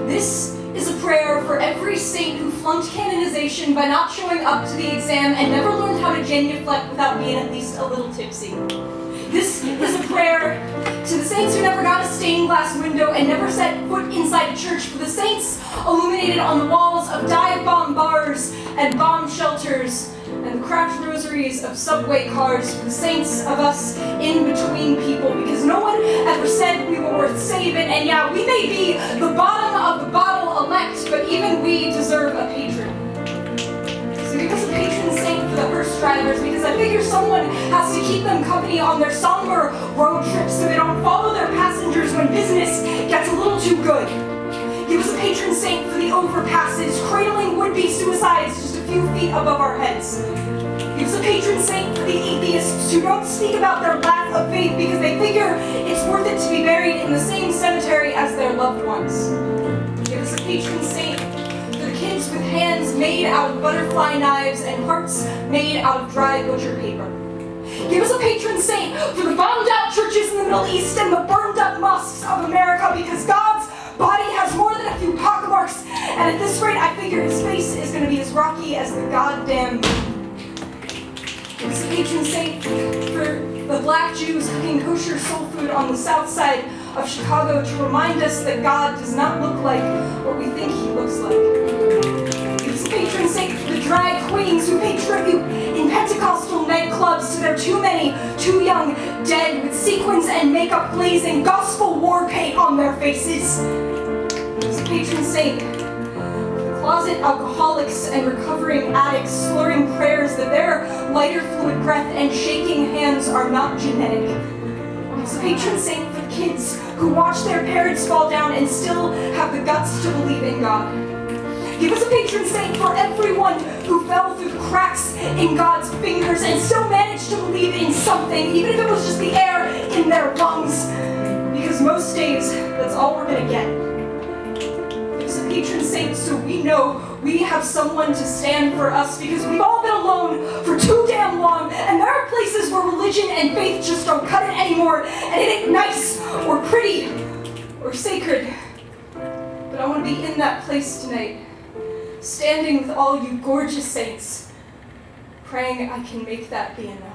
This is a prayer for every saint who flunked canonization by not showing up to the exam and never learned how to genuflect without being at least a little tipsy. This is a prayer to the saints who never got a stained glass window and never set foot inside a church, for the saints illuminated on the walls of dive bomb bars and bomb shelters and the cracked rosaries of subway cars, for the saints of us in between people, because no one ever said we were worth saving, and yeah, we may be the bottom of the bottle elect, but even we deserve a patron. So give us a patron saint for the hearse drivers, because I figure someone has to keep them company on their somber road trips so they don't follow their passengers when business gets a little too good. Give us a patron saint for the overpasses, cradling would-be suicides just a few feet above our heads. Give us a patron saint for the atheists who don't speak about their lack of faith because they figure it's worth it to be buried in the same cemetery as their loved ones. Give us a patron saint for the kids with hands made out of butterfly knives and hearts made out of dry butcher paper. Give us a patron saint for the bombed-out churches in the Middle East and the burned-up mosques of America, because God's body has more than a few pockmarks, and at this rate I figure his face is going to be as rocky as the goddamn moon. Give us a patron saint for the black Jews cooking kosher soul food on the south side of Chicago to remind us that God does not look like what we think he looks like. Give us a patron saint for the drag queens who pay tribute in Pentecostal nightclubs to their too many, too young dead with sequins and makeup blazing gospel war paint on their faces. Give us a patron saint for the closet alcoholics and recovering addicts slurring prayers that their lighter fluid breath and shaking hands are not genetic. Give us a patron saint for the kids who watch their parents fall down and still have the guts to believe in God. Give us a patron saint for everyone who fell through the cracks in God's fingers and still managed to believe in something, even if it was just the air in their lungs. Because most days, that's all we're gonna get. Give us a patron saint so we know we have someone to stand for us, because we've all been alone for too damn long, and there are places where religion and faith just don't cut it anymore, and it ain't nice or pretty or sacred. But I want to be in that place tonight, standing with all you gorgeous saints, praying I can make that be enough.